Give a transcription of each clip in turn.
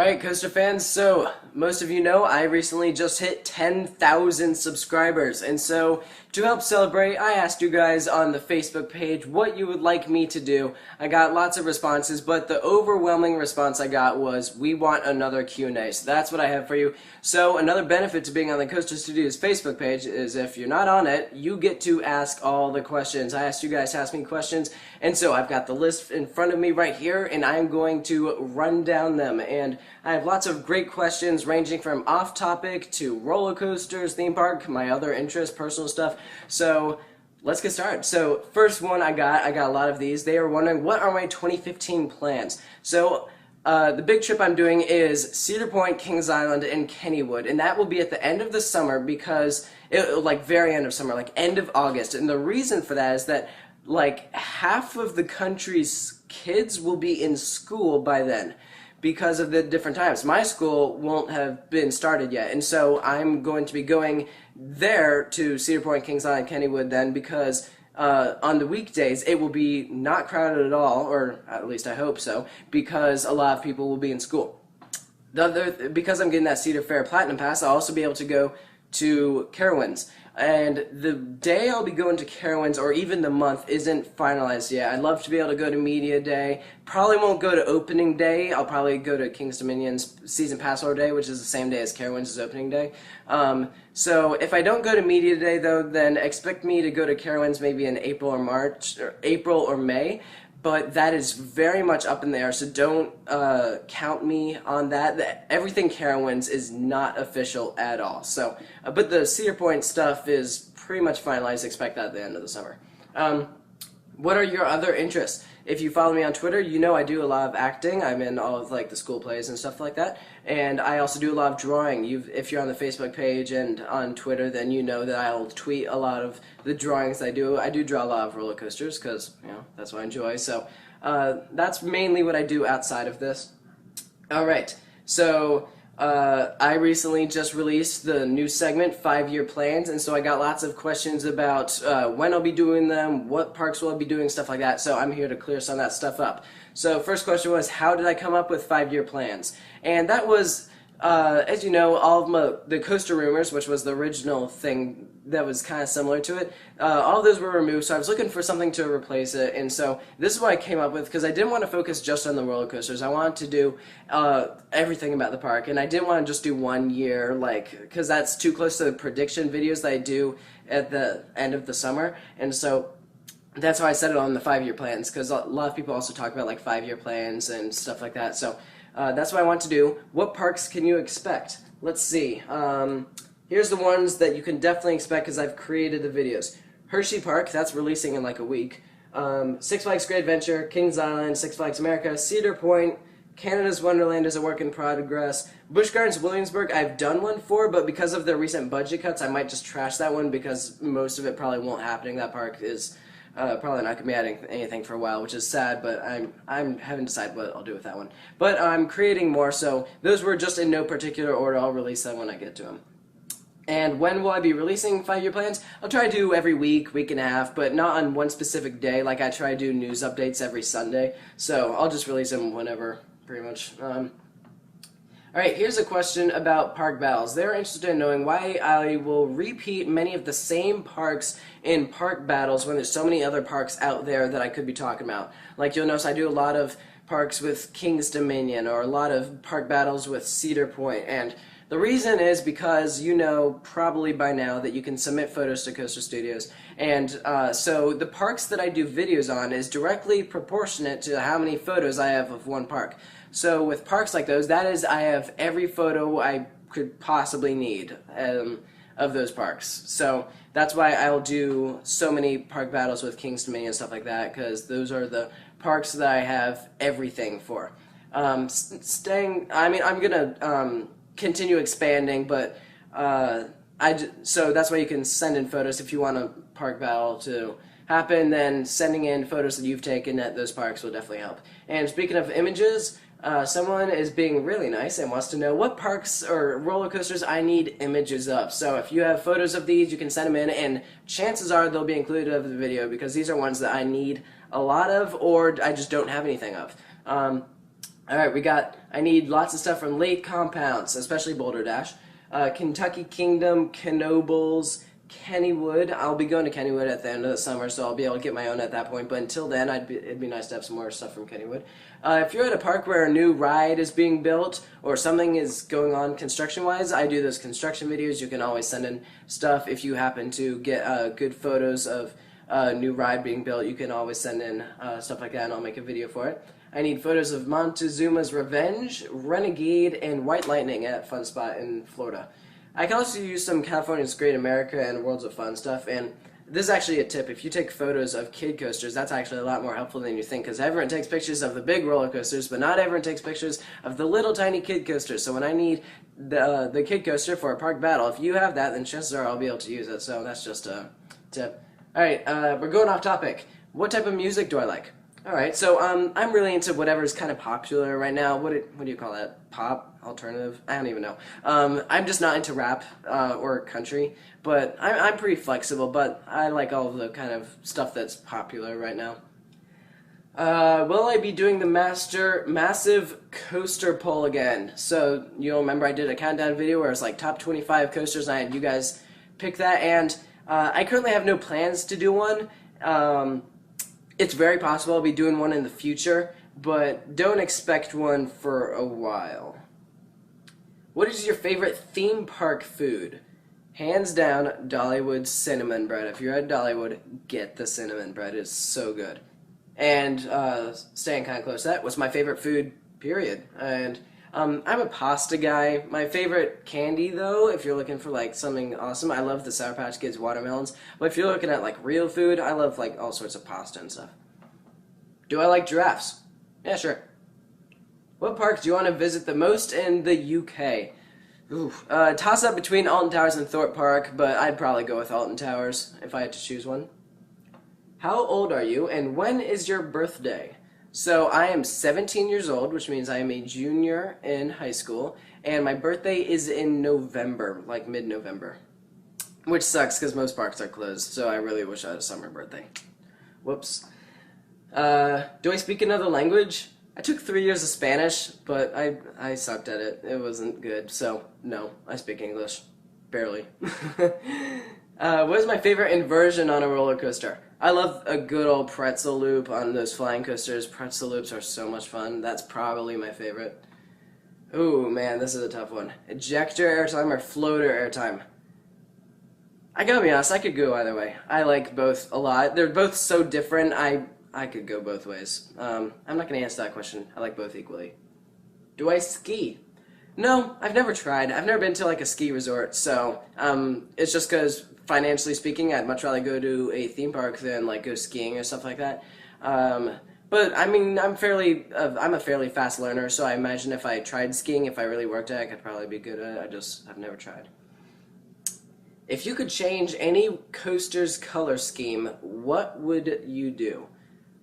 Alright, Coaster fans, so most of you know I recently just hit 10,000 subscribers, and so to help celebrate, I asked you guys on the Facebook page what you would like me to do. I got lots of responses, but the overwhelming response I got was, we want another Q&A, so that's what I have for you. So another benefit to being on the Coaster Studios Facebook page is if you're not on it, you get to ask all the questions. I asked you guys to ask me questions, and so I've got the list in front of me right here, and I'm going to run down them. And I have lots of great questions ranging from off-topic to roller coasters, theme park, my other interests, personal stuff. So let's get started. So first one I got a lot of these. They are wondering, what are my 2015 plans? So the big trip I'm doing is Cedar Point, Kings Island, and Kennywood, and that will be at the end of the summer because, like very end of summer, like end of August. And the reason for that is that like half of the country's kids will be in school by then because of the different times. My school won't have been started yet, and so I'm going to be going there to Cedar Point, Kings Island, Kennywood then because on the weekdays it will be not crowded at all, or at least I hope so, because a lot of people will be in school. Because I'm getting that Cedar Fair Platinum Pass, I'll also be able to go to Carowinds. And the day I'll be going to Carowinds, or even the month, isn't finalized yet. I'd love to be able to go to Media Day. Probably won't go to Opening Day. I'll probably go to King's Dominion's Season Pass Holder Day, which is the same day as Carowinds' Opening Day. So if I don't go to Media Day, though, then expect me to go to Carowinds maybe in April or May. But that is very much up in the air, so don't count me on that. Everything Carowinds is not official at all. So, but the Cedar Point stuff is pretty much finalized. Expect that at the end of the summer. What are your other interests? If you follow me on Twitter, you know I do a lot of acting. I'm in all of like the school plays and stuff like that. And I also do a lot of drawing. If you're on the Facebook page and on Twitter, then you know that I'll tweet a lot of the drawings I do. I do draw a lot of roller coasters because, you know, that's what I enjoy. So that's mainly what I do outside of this. Alright, so I recently just released the new segment, 5-Year Plans, and so I got lots of questions about when I'll be doing them, what parks will I be doing, stuff like that, so I'm here to clear some of that stuff up. So first question was, how did I come up with 5-year plans? And that was, as you know, all of the Coaster Rumors, which was the original thing that was kind of similar to it, all of those were removed, so I was looking for something to replace it, and so this is what I came up with, because I didn't want to focus just on the roller coasters. I wanted to do everything about the park, and I didn't want to just do 1 year, like, because that's too close to the prediction videos that I do at the end of the summer, and so that's why I set it on the 5-year plans, because a lot of people also talk about like 5-year plans and stuff like that, so that's what I want to do. What parks can you expect? Let's see. Here's the ones that you can definitely expect because I've created the videos. Hershey Park, that's releasing in like a week. Six Flags Great Adventure, Kings Island, Six Flags America, Cedar Point, Canada's Wonderland is a work in progress. Busch Gardens Williamsburg, I've done one for, but because of the recent budget cuts, I might just trash that one because most of it probably won't happen. That park is probably not going to be adding anything for a while, which is sad, but I haven't decided what I'll do with that one. But I'm creating more, so those were just in no particular order. I'll release them when I get to them. And when will I be releasing 5-year plans? I'll try to do every week, week and a half, but not on one specific day. Like I try to do news updates every Sunday, so I'll just release them whenever, pretty much. Alright, here's a question about park battles. They're interested in knowing why I will repeat many of the same parks in park battles when there's so many other parks out there that I could be talking about. Like you'll notice I do a lot of parks with King's Dominion, or a lot of park battles with Cedar Point, and the reason is because you know probably by now that you can submit photos to Coaster Studios, and so the parks that I do videos on is directly proportionate to how many photos I have of one park. So with parks like those, that is, I have every photo I could possibly need of those parks. So that's why I'll do so many park battles with King's Dominion and stuff like that, because those are the parks that I have everything for. I'm gonna continue expanding, but so that's why you can send in photos if you want a park battle to happen. Then sending in photos that you've taken at those parks will definitely help. And speaking of images, someone is being really nice and wants to know what parks or roller coasters I need images of. So if you have photos of these, you can send them in, and chances are they'll be included in the video because these are ones that I need a lot of, or I just don't have anything of. Alright, I need lots of stuff from Lake Compounds, especially Boulder Dash, Kentucky Kingdom, Knobles, Kennywood. I'll be going to Kennywood at the end of the summer, so I'll be able to get my own at that point, but until then, it'd be nice to have some more stuff from Kennywood. If you're at a park where a new ride is being built, or something is going on construction-wise, I do those construction videos. You can always send in stuff. If you happen to get good photos of a new ride being built, you can always send in stuff like that, and I'll make a video for it. I need photos of Montezuma's Revenge, Renegade, and White Lightning at Fun Spot in Florida. I can also use some California's Great America and Worlds of Fun stuff, and this is actually a tip. If you take photos of kid coasters, that's actually a lot more helpful than you think, because everyone takes pictures of the big roller coasters, but not everyone takes pictures of the little tiny kid coasters. So when I need the kid coaster for a park battle, if you have that, then chances are I'll be able to use it, so that's just a tip. Alright, we're going off topic. What type of music do I like? Alright, so I'm really into whatever's kind of popular right now. What do you call that? Pop? Alternative? I don't even know. I'm just not into rap or country, but I'm pretty flexible, but I like all of the kind of stuff that's popular right now. Will I be doing the massive coaster poll again? So, you'll remember I did a countdown video where it's like top 25 coasters, and I had you guys pick that, and I currently have no plans to do one. It's very possible I'll be doing one in the future, but don't expect one for a while. What is your favorite theme park food? Hands down, Dollywood cinnamon bread. If you're at Dollywood, get the cinnamon bread. It's so good. And staying kind of close to that, what's my favorite food, period. And I'm a pasta guy. My favorite candy, though, if you're looking for like something awesome, I love the Sour Patch Kids watermelons. But if you're looking at like real food, I love like all sorts of pasta and stuff. Do I like giraffes? Yeah, sure. What park do you want to visit the most in the UK? Toss up between Alton Towers and Thorpe Park, but I'd probably go with Alton Towers if I had to choose one. How old are you, and when is your birthday? So I am 17 years old, which means I am a junior in high school, and my birthday is in November, like mid-November. Which sucks because most parks are closed, so I really wish I had a summer birthday. Whoops. Do I speak another language? I took 3 years of Spanish, but I sucked at it. It wasn't good, so no, I speak English. Barely. What is my favorite inversion on a roller coaster? I love a good old pretzel loop on those flying coasters. Pretzel loops are so much fun. That's probably my favorite. Ooh, man, this is a tough one. Ejector airtime or floater airtime? I gotta be honest, I could go either way. I like both a lot. They're both so different, I could go both ways. I'm not gonna answer that question. I like both equally. Do I ski? No, I've never tried. I've never been to like a ski resort, so it's just because financially speaking, I'd much rather go to a theme park than like go skiing or stuff like that. But I mean, I'm a fairly fast learner, so I imagine if I tried skiing, if I really worked at it, I could probably be good at it. I've never tried. If you could change any coaster's color scheme, what would you do?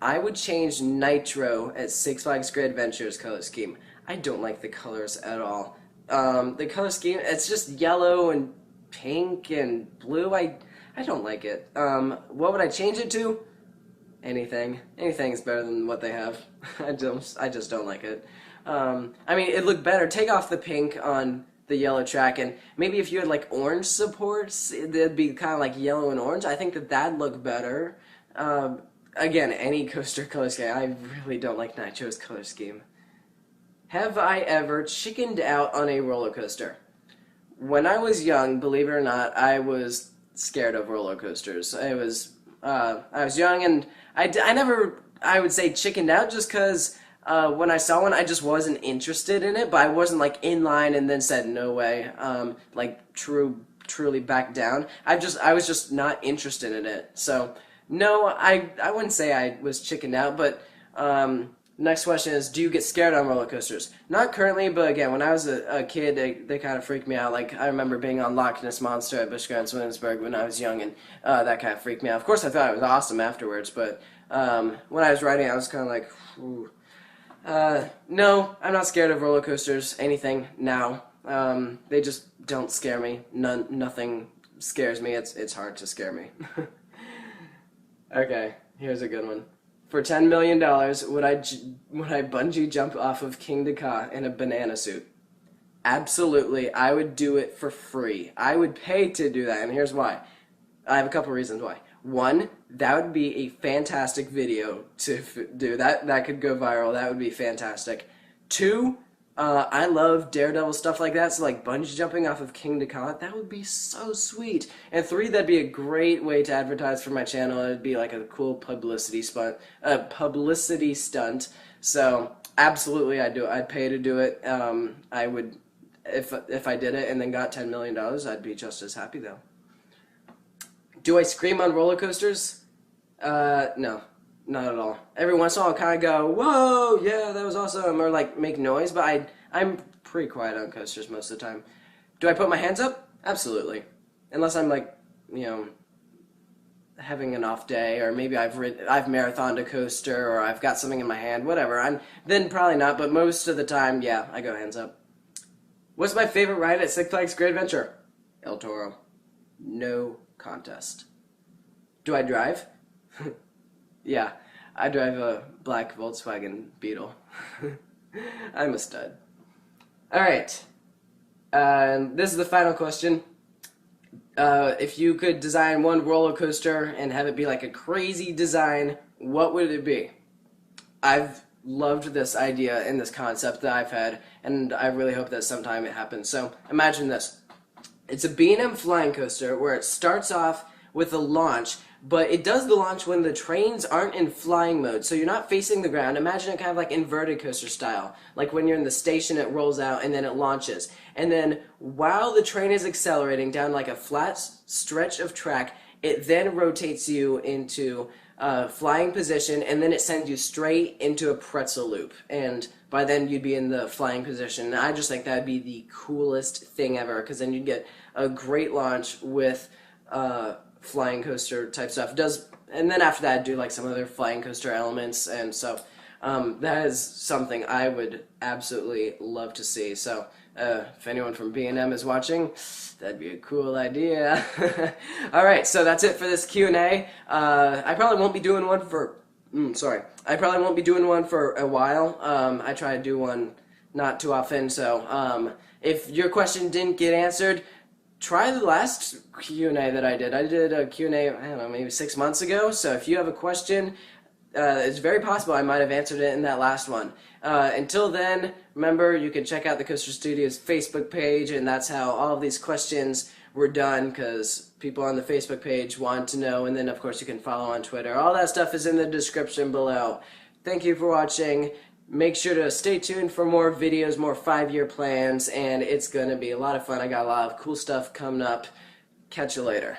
I would change Nitro at Six Flags Great Adventure's color scheme. I don't like the colors at all. The color scheme, it's just yellow and pink and blue. I don't like it. What would I change it to? Anything. Anything's better than what they have. I just don't like it. I mean, it looked better. Take off the pink on the yellow track, and maybe if you had like orange supports, it'd be kind of like yellow and orange. I think that'd look better. Again, any coaster color scheme. I really don't like Nitro's color scheme. Have I ever chickened out on a roller coaster? When I was young, believe it or not, I was scared of roller coasters. I was young, and I would say chickened out just because when I saw one, I just wasn't interested in it, but I wasn't like in line and then said no way, like truly back down. I was just not interested in it. So no, I wouldn't say I was chickened out, but next question is, do you get scared on roller coasters? Not currently, but again, when I was a kid, they kind of freaked me out. Like, I remember being on Loch Ness Monster at Busch Gardens Williamsburg when I was young, and that kind of freaked me out. Of course, I thought it was awesome afterwards, but when I was riding, I was kind of like, ooh. No, I'm not scared of roller coasters, anything, now. They just don't scare me. Nothing scares me. It's hard to scare me. Okay, here's a good one. For $10 million, would I bungee jump off of King Ka in a banana suit? Absolutely, I would do it for free. I would pay to do that, and here's why. I have a couple reasons why. One, that would be a fantastic video to do. That could go viral. That would be fantastic. Two, I love Daredevil stuff like that, so like bungee jumping off of King Ka, that would be so sweet. And three, that'd be a great way to advertise for my channel. It'd be like a cool publicity stunt. So absolutely, I'd do it. I'd pay to do it. I would, if I did it and then got $10 million, I'd be just as happy though. Do I scream on roller coasters? No, not at all. Every once in a while I'll kind of go, whoa, yeah, that was awesome, or like make noise, but I'm pretty quiet on coasters most of the time. Do I put my hands up? Absolutely. Unless I'm like, you know, having an off day, or maybe I've marathoned a coaster, or I've got something in my hand, whatever. Then probably not, but most of the time, yeah, I go hands up. What's my favorite ride at Six Flags Great Adventure? El Toro. No contest. Do I drive? Yeah, I drive a black Volkswagen Beetle. I'm a stud. Alright, this is the final question. If you could design one roller coaster and have it be like a crazy design, what would it be? I've loved this idea and this concept that I've had, and I really hope that sometime it happens. So imagine this. It's a B&M flying coaster where it starts off with a launch, but it does the launch when the trains aren't in flying mode, so you're not facing the ground. Imagine it kind of like inverted coaster style. Like when you're in the station, it rolls out and then it launches. And then while the train is accelerating down like a flat stretch of track, it then rotates you into flying position, and then it sends you straight into a pretzel loop. And by then you'd be in the flying position. And I just think that'd be the coolest thing ever, because then you'd get a great launch with flying coaster type stuff. And then after that, I'd do like some other flying coaster elements, and so that is something I would absolutely love to see. So if anyone from B&M is watching, that'd be a cool idea. Alright, so that's it for this Q&A. I probably won't be doing one for I probably won't be doing one for a while. I try to do one not too often, so if your question didn't get answered, try the last Q&A that I did. I did a Q&A, I don't know, maybe 6 months ago, so if you have a question, it's very possible I might have answered it in that last one. Until then, remember, you can check out the Coaster Studios Facebook page, and that's how all of these questions were done, because people on the Facebook page want to know, and then of course you can follow on Twitter. All that stuff is in the description below. Thank you for watching. Make sure to stay tuned for more videos, more 5-year plans, and it's going to be a lot of fun. I got a lot of cool stuff coming up. Catch you later.